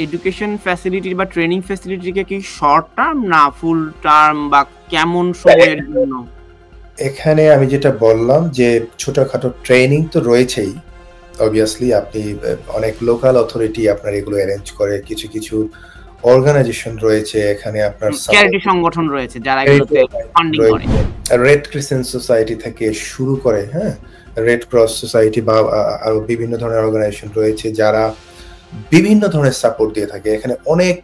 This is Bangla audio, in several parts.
এডুকেশন ফ্যাসিলিটি বা ট্রেনিং ফ্যাসিলিটিকে কি শর্ট টার্ম না ফুল টার্ম বা কেমন সময়ের জন্য? এখানে আমি যেটা বললাম যে ছোটখাটো ট্রেনিং তো রয়েছেই। অবভিয়াসলি আপনি অনেক লোকাল অথরিটি আপনার এগুলো অ্যারেঞ্জ করে। কিছু, কিছু অর্গানাইজেশন রয়েছে এখানে আপনার চ্যারিটি সংগঠন রয়েছে যারা এগুলোতে ফান্ডিং করে। রেড ক্রিসেন্ট সোসাইটি থেকে শুরু করে, হ্যাঁ? রেড ক্রস সোসাইটি বা আরো বিভিন্ন ধরনের অর্গানাইজেশন রয়েছে যারা বিভিন্ন ধরনের সাপোর্ট দিয়ে থাকে। এখানে অনেক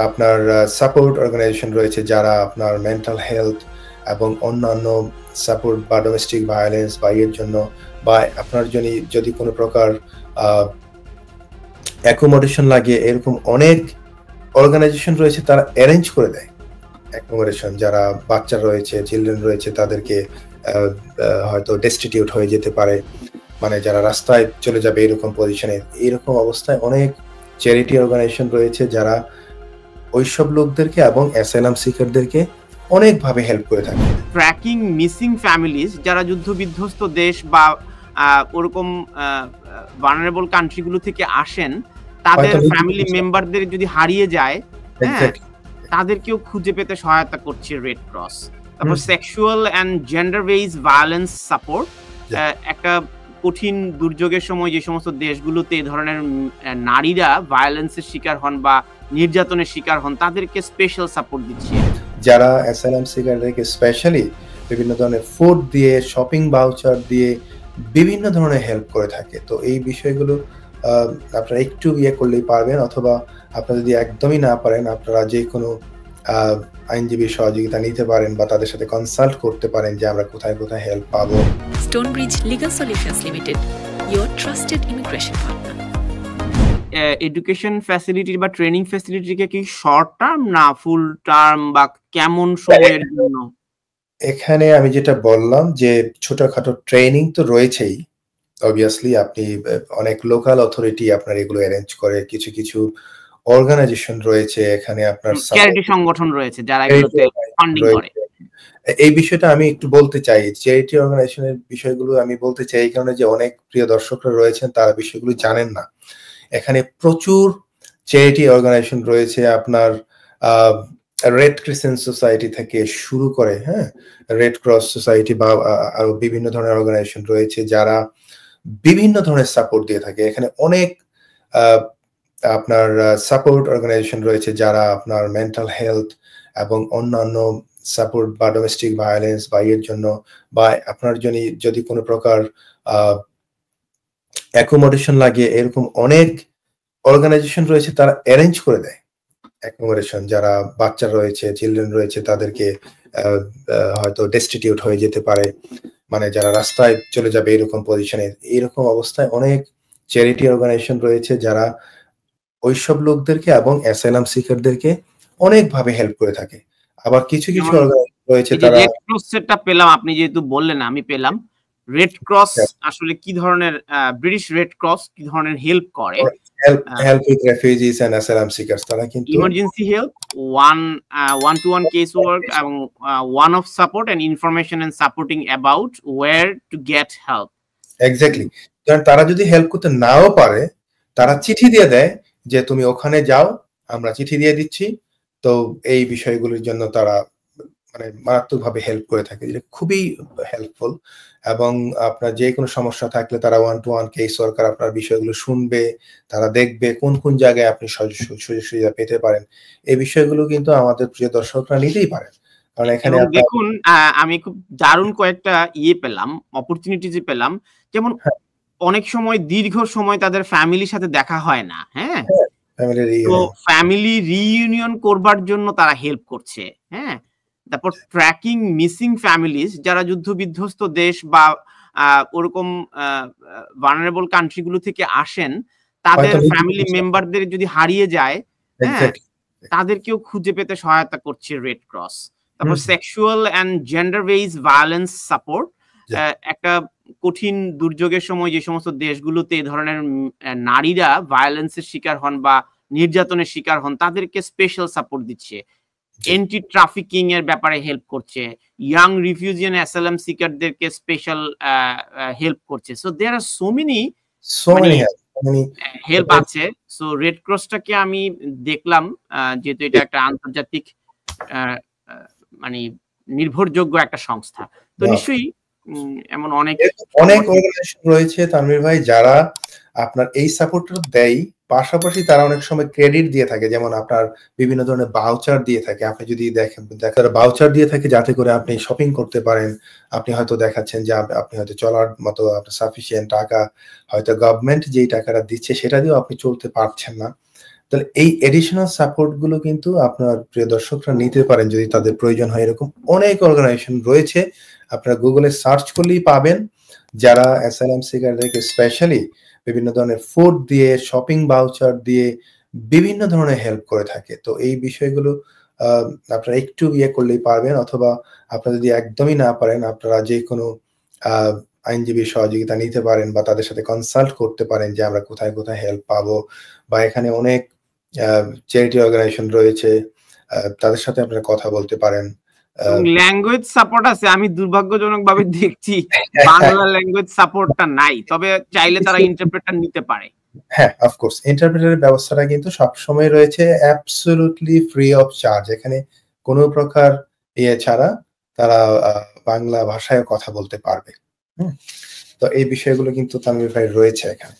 আপনার সাপোর্ট অর্গানাইজেশন রয়েছে যারা আপনার মেন্টাল হেলথ এবং অন্যান্য সাপোর্ট বা ডোমেস্টিক ভায়োলেন্স বা এর জন্য বা আপনার যদি কোনো প্রকার অ্যাকোমোডেশন লাগে, এরকম অনেক অর্গানাইজেশন রয়েছে তারা অ্যারেঞ্জ করে দেয় অ্যাকোমোডেশন। যারা বাচ্চা রয়েছে, চিলড্রেন রয়েছে, তাদেরকে হয়তো ডেস্টিটিউট হয়ে যেতে পারে, মানে যারা রাস্তায় চলে যাবে এরকম পজিশনে, এরকম অবস্থায় অনেক চ্যারিটি অর্গানাইজেশন রয়েছে যারা ওইসব লোকদেরকে এবং অ্যাসাইলাম সিকারদেরকে অনেকভাবে হেল্প করে থাকে। ট্র্যাকিং মিসিং ফ্যামিলিজ যারা যুদ্ধবিধ্বস্ত দেশ বা ওরকম ভালনারেবল কান্ট্রিগুলো থেকে আসেন, তাদের ফ্যামিলি মেম্বারদের যদি হারিয়ে যায়, হ্যাঁ, তাদেরকেও খুঁজে পেতে সহায়তা করছে রেড ক্রস। তারপর sexual and gender based violence support, একটা কঠিন দুর্যোগের সময় যে সমস্ত দেশগুলোতে এই ধরনের নারীরা ভায়োলেন্সের শিকার হন বা নির্যাতনের শিকার হন, তাদেরকে স্পেশাল সাপোর্ট দিচ্ছে। যারা অ্যাসাইলাম সিকারদেরকে স্পেশালি বিভিন্ন ধরনের ফুড দিয়ে, শপিং ভাউচার দিয়ে বিভিন্ন ধরনের হেল্প করে থাকে। তো এই বিষয়গুলো আপনারা একটু করলেই পারবেন, অথবা আপনারা যদি একদমই না পারেন, আপনারা যে কোনো আইনজীবীর সহযোগিতা নিতে পারেন বা তাদের সাথে কনসাল্ট করতে পারেন যে আমরা কোথায় কোথায় হেল্প পাবো। Stonebridge legal solutions limited, your trusted immigration partner. Education facility বা ট্রেনিং ফ্যাসিলিটিকে কি শর্ট টার্ম না ফুল টার্ম বা কেমন সময়ের জন্য? এখানে আমি যেটা বললাম যে ছোটখাটো ট্রেনিং তো রয়েছেই। অবভিয়াসলি আপনি অনেক লোকাল অথরিটি আপনার এগুলো অ্যারেঞ্জ করে। কিছু, কিছু অর্গানাইজেশন রয়েছে এখানে আপনার চ্যারিটি সংগঠন রয়েছে যারা এগুলোতে ফান্ডিং করে। এই বিষয়টা আমি একটু বলতে চাই। চ্যারিটি অর্গানাইজেশনের বিষয়গুলো আমি বলতে চাই এই কারণে যে অনেক প্রিয় দর্শকরা রয়েছেন তারা বিষয়গুলো জানেন না। এখানে প্রচুর চ্যারিটি অর্গানাইজেশন রয়েছে আপনার রেড ক্রিসেন্ট সোসাইটি থেকে শুরু করে, হ্যাঁ, রেড ক্রস সোসাইটি বা আরো বিভিন্ন ধরনের অর্গানাইজেশন রয়েছে যারা বিভিন্ন ধরনের সাপোর্ট দিয়ে থাকে। এখানে অনেক আপনার সাপোর্ট অর্গানাইজেশন রয়েছে যারা আপনার মেন্টাল হেলথ এবং অন্যান্য সাপোর্ট বা ডোমেস্টিক ভায়োলেন্স বা এর জন্য বা আপনার যদি কোনো প্রকার অ্যাকোমোডেশন লাগে, এরকম অনেক অর্গানাইজেশন রয়েছে তারা অ্যারেঞ্জ করে দেয় অ্যাকোমোডেশন। যারা বাচ্চা রয়েছে, চিলড্রেন রয়েছে, তাদেরকে হয়তো ডেস্টিটিউট হয়ে যেতে পারে, মানে যারা রাস্তায় চলে যাবে এরকম পজিশনে, এরকম অবস্থায় অনেক চ্যারিটি অর্গানাইজেশন রয়েছে যারা ওইসব লোকদেরকে এবং অ্যাসাইলাম সিকারদেরকে অনেকভাবে হেল্প করে থাকে। আবার কিছু কিছু অর্গানাইজেশন রয়েছে তারা রেড ক্রসেরটা পেলাম, আপনি যেহেতু বললেন আমি পেলাম। রেড ক্রস আসলে কি ধরনের, ব্রিটিশ রেড ক্রস কি ধরনের হেল্প করে? Help with refugees and asylum seekers. তারা কিন্তু emergency help, one to one case work এবং one of support and information and supporting about where to get help. Exactly. কারণ তারা যদি হেল্প করতে নাও পারে, তারা চিঠি দিয়ে দেয় যে তুমি ওখানে যাও, আমরা চিঠি দিয়ে দিচ্ছি। তো এই বিষয়গুলোর জন্য তারা মানে মারাত্মকভাবে হেল্প করে থাকে, যেটা খুবই হেল্পফুল। এবং আপনার যে কোনো সমস্যা থাকলে তারা one to one case worker আপনার বিষয়গুলো শুনবে, তারা দেখবে কোন কোন জায়গায় আপনি সুযোগ সুবিধা পেতে পারেন। এই বিষয়গুলো কিন্তু আমাদের প্রিয় দর্শকরা নিতেই পারেন। কারণ এখানে দেখুন, আমি খুব দারুণ কয়েকটা পেলাম, অপরচুনিটিজ পেলাম। যেমন অনেক সময় দীর্ঘ সময় তাদের ফ্যামিলির সাথে দেখা হয় না, হ্যাঁ, তো ফ্যামিলি রিইউনিয়ন করবার জন্য তারা হেল্প করছে, হ্যাঁ। তারপর ট্র্যাকিং মিসিং ফ্যামিলিজ যারা যুদ্ধবিধ্বস্ত দেশ বা ওরকম ভালনারেবল কান্ট্রিগুলো থেকে আসেন, তাদের ফ্যামিলি মেম্বারদের যদি হারিয়ে যায়, হ্যাঁ, তাদেরকেও খুঁজে পেতে সহায়তা করছে রেড ক্রস। তারপর sexual and gender based violence support, একটা কঠিন দুর্যোগের সময় যে সমস্ত দেশগুলোতে এই ধরনের নারীরা ভায়োলেন্সের শিকার হন বা নির্যাতনের শিকার হন, তাদেরকে স্পেশাল সাপোর্ট দিচ্ছে। এন্টি ট্রাফিকিং এর ব্যাপারে হেল্প করছে, ইয়াং রিফিউজি এন্ড অ্যাসাইলাম সিকারদেরকে স্পেশাল হেল্প করছে। So there are so many help আছে। সো রেড ক্রসটাকে আমি দেখলাম, যেহেতু এটা একটা আন্তর্জাতিক মানে নির্ভরযোগ্য একটা সংস্থা, তো নিশ্চয়ই এমন অনেক অর্গানাইজেশন রয়েছে তানভীর ভাই যারা আপনার এই সাপোর্টটা দেয়, পাশাপাশি তারা অনেক সময় ক্রেডিট দিয়ে থাকে, যেমন আপনার বিভিন্ন ধরনের বাউচার দিয়ে থাকে। আপনি যদি দেখেন বাউচার দিয়ে থাকে যাতে করে আপনি শপিং করতে পারেন। আপনি হয়তো দেখাচ্ছেন যে আপনি হয়তো চলার মতো আপনার সাফিসিয়েন্ট টাকা হয়তো গভর্নমেন্ট যেই টাকাটা দিচ্ছে সেটা দিয়েও আপনি চলতে পারছেন না, তাহলে এই এডিশনাল সাপোর্ট গুলো কিন্তু আপনার প্রিয় দর্শকরা নিতে পারেন যদি তাদের প্রয়োজন হয়। এরকম অনেক অর্গানাইজেশন রয়েছে, আপনারা গুগলে সার্চ করলেই পাবেন, যারা অ্যাসাইলাম সিকারদেরকে স্পেশালি বিভিন্ন ধরনের ফুড দিয়ে, শপিং ভাউচার দিয়ে বিভিন্ন ধরনের হেল্প করে থাকে। তো এই বিষয়গুলো আপনারা একটু করলেই পারবেন, অথবা আপনারা যদি একদমই না পারেন আপনারা যে কোনো আইনজীবীর সহযোগিতা নিতে পারেন বা তাদের সাথে কনসাল্ট করতে পারেন যে আমরা কোথায় কোথায় হেল্প পাবো, বা এখানে অনেক চ্যারিটি অর্গানাইজেশন রয়েছে, তাদের সাথে আপনারা কথা বলতে পারেন। ল্যাঙ্গুয়েজ সাপোর্ট আছে, আমি দুর্ভাগ্যজনকভাবে দেখছি বাংলা ল্যাঙ্গুয়েজ সাপোর্টটা নাই, তবে চাইলে তারা ইন্টারপ্রেটার নিতে পারে। হ্যাঁ, অফকোর্স ইন্টারপ্রেটারের ব্যবস্থাটা কিন্তু সবসময় রয়েছে, অ্যাবসলিউটলি ফ্রি অফ চার্জ। এখানে কোনো প্রকার ছাড়া তারা বাংলা ভাষায় কথা বলতে পারবে। তো এই বিষয়গুলো কিন্তু তানভীর ভাই রয়েছে এখানে।